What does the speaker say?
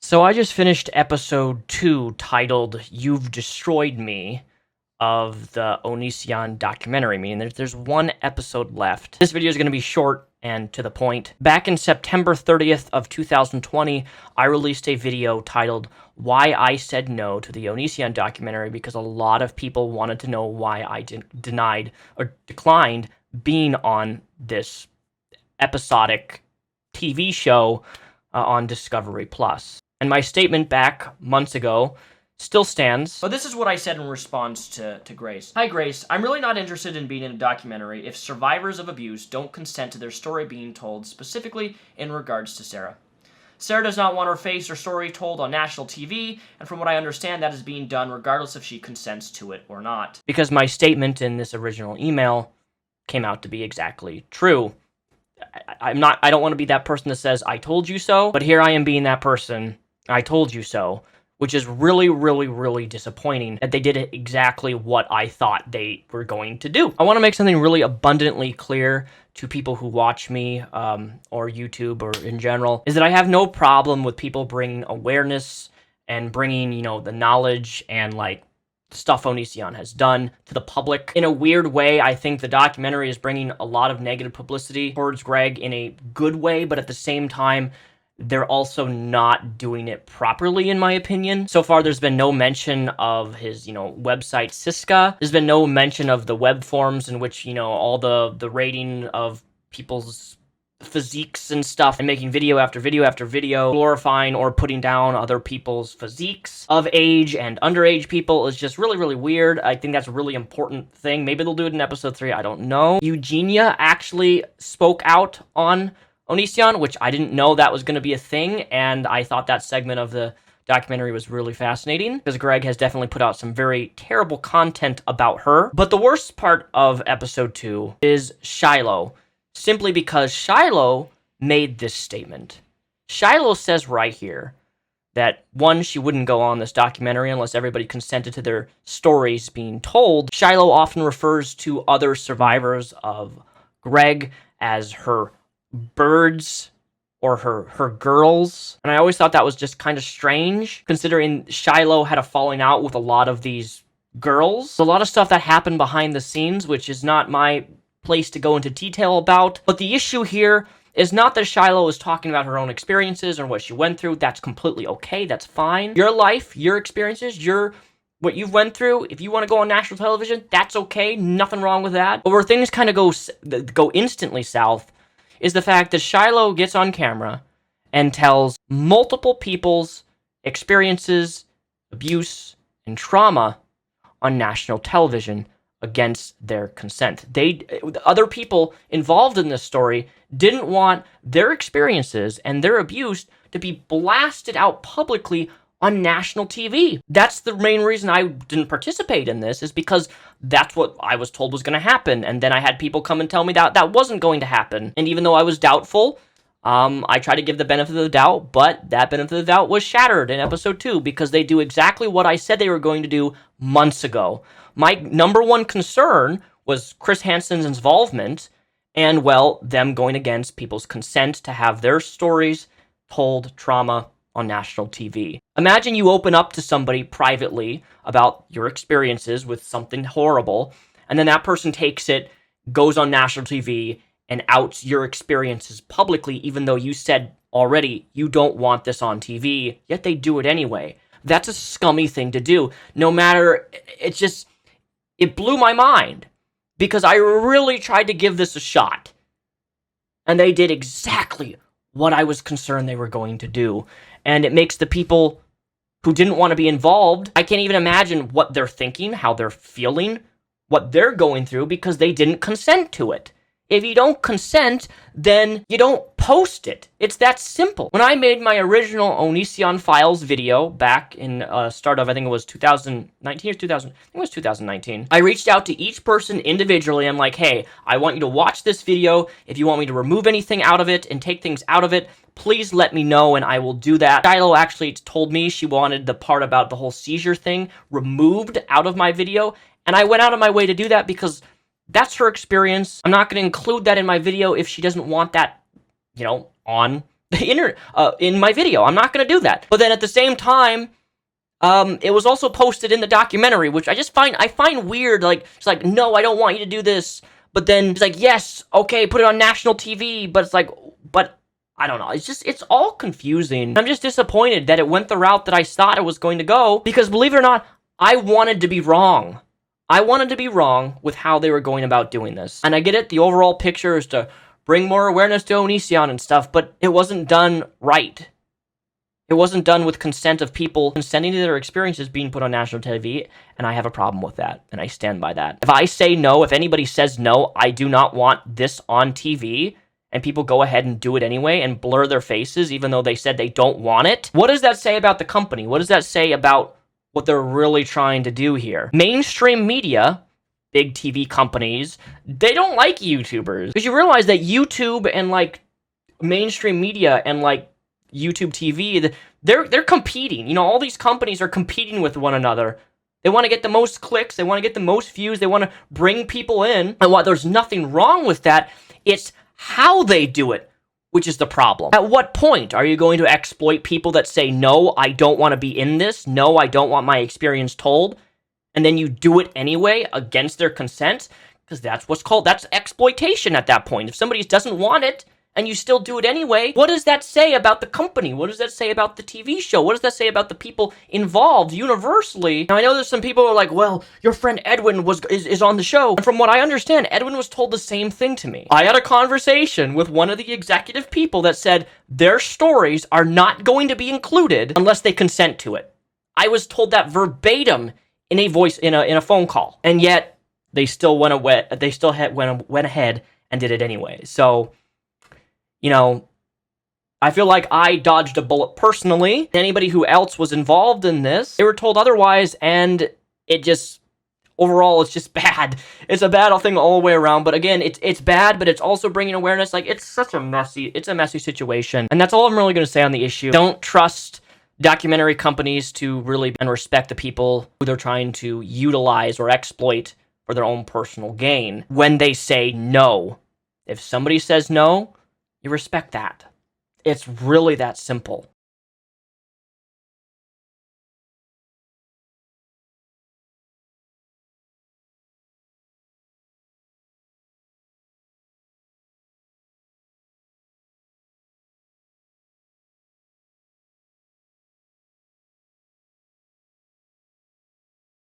So I just finished episode 2 titled "You've Destroyed Me" of the Onision documentary. Meaning there's one episode left. This video is going to be short and to the point. Back in September 30th of 2020, I released a video titled "Why I Said No to the Onision documentary" because a lot of people wanted to know why I denied or declined being on this episodic TV show on Discovery Plus. And my statement back months ago still stands. But this is what I said in response to Grace. Hi, Grace. I'm really not interested in being in a documentary if survivors of abuse don't consent to their story being told, specifically in regards to Sarah. Sarah does not want her face or story told on national TV, and from what I understand, that is being done regardless if she consents to it or not. Because my statement in this original email came out to be exactly true. I don't want to be that person that says, I told you so, but here I am being that person, I told you so, which is really, really, really disappointing that they did exactly what I thought they were going to do. I want to make something really abundantly clear to people who watch me, or YouTube, or in general, is that I have no problem with people bringing awareness and bringing, the knowledge and, stuff Onision has done to the public. In a weird way, I think the documentary is bringing a lot of negative publicity towards Greg in a good way, but at the same time, they're also not doing it properly, in my opinion. So far, there's been no mention of his, website, Siska. There's been no mention of the web forums in which, all the rating of people's physiques and stuff, and making video after video after video, glorifying or putting down other people's physiques of age and underage people is just really, really weird. I think that's a really important thing. Maybe they'll do it in episode 3, I don't know. Eugenia actually spoke out on Onision, which I didn't know that was going to be a thing, and I thought that segment of the documentary was really fascinating, because Greg has definitely put out some very terrible content about her. But the worst part of episode 2 is Shiloh, simply because Shiloh made this statement. Shiloh says right here that, one, she wouldn't go on this documentary unless everybody consented to their stories being told. Shiloh often refers to other survivors of Greg as her birds or her girls, and I always thought that was just kind of strange, considering Shiloh had a falling out with a lot of these girls. A lot of stuff that happened behind the scenes, which is not my place to go into detail about. But the issue here is not that Shiloh is talking about her own experiences or what she went through. That's completely okay. That's fine. Your life, your experiences, what you've went through, if you want to go on national television, that's okay. Nothing wrong with that. But where things kind of go instantly south is the fact that Shiloh gets on camera and tells multiple people's experiences, abuse, and trauma on national television against their consent. Other people involved in this story didn't want their experiences and their abuse to be blasted out publicly on national TV. That's the main reason I didn't participate in this, is because that's what I was told was going to happen. And then I had people come and tell me that that wasn't going to happen. And even though I was doubtful, I tried to give the benefit of the doubt, but that benefit of the doubt was shattered in episode 2 because they do exactly what I said they were going to do months ago. My number one concern was Chris Hansen's involvement and, well, them going against people's consent to have their stories told, trauma, on national TV. Imagine you open up to somebody privately about your experiences with something horrible, and then that person takes it, goes on national TV, and outs your experiences publicly, even though you said already you don't want this on TV, yet they do it anyway. That's a scummy thing to do. No matter, it blew my mind, because I really tried to give this a shot, and they did exactly what I was concerned they were going to do. And it makes the people who didn't want to be involved, I can't even imagine what they're thinking, how they're feeling, what they're going through, because they didn't consent to it. If you don't consent, then you don't post it. It's that simple. When I made my original Onision Files video back in start of, I think it was 2019 or 2000, I think it was 2019, I reached out to each person individually. I'm like, hey, I want you to watch this video. If you want me to remove anything out of it and take things out of it, please let me know and I will do that. Shiloh actually told me she wanted the part about the whole seizure thing removed out of my video, and I went out of my way to do that because that's her experience. I'm not going to include that in my video if she doesn't want that, on in my video. I'm not going to do that. But then at the same time, it was also posted in the documentary, which I find weird. Like, it's like, no, I don't want you to do this. But then it's like, yes, okay, put it on national TV. But it's like, but I don't know. It's all confusing. I'm just disappointed that it went the route that I thought it was going to go. Because believe it or not, I wanted to be wrong. I wanted to be wrong with how they were going about doing this. And I get it. The overall picture is to bring more awareness to Onision and stuff. But it wasn't done right. It wasn't done with consent of people consenting to their experiences being put on national TV, and I have a problem with that, and I stand by that. If I say no, if anybody says no, I do not want this on TV, and people go ahead and do it anyway and blur their faces even though they said they don't want it, what does that say about the company? What does that say about what they're really trying to do here? Mainstream media, big TV companies, they don't like YouTubers. Because you realize that YouTube and, like, mainstream media and, like, YouTube TV, they're competing. You know, all these companies are competing with one another. They want to get the most clicks. They want to get the most views. They want to bring people in. And while there's nothing wrong with that, it's how they do it, which is the problem. At what point are you going to exploit people that say, no, I don't want to be in this. No, I don't want my experience told. And then you do it anyway against their consent? Because that's exploitation at that point. If somebody doesn't want it, and you still do it anyway, what does that say about the company? What does that say about the TV show? What does that say about the people involved universally? Now, I know there's some people who are like, well, your friend Edwin is on the show. And from what I understand, Edwin was told the same thing to me. I had a conversation with one of the executive people that said their stories are not going to be included unless they consent to it. I was told that verbatim in a phone call. And yet, they still went ahead and did it anyway. So, you know, I feel like I dodged a bullet personally. Anybody who else was involved in this, they were told otherwise, and it just, overall, it's just bad. It's a bad thing all the way around, but again, it's bad, but it's also bringing awareness. Like, it's a messy situation, and that's all I'm really going to say on the issue. Don't trust documentary companies to really and respect the people who they're trying to utilize or exploit for their own personal gain when they say no. If somebody says no, you respect that. It's really that simple.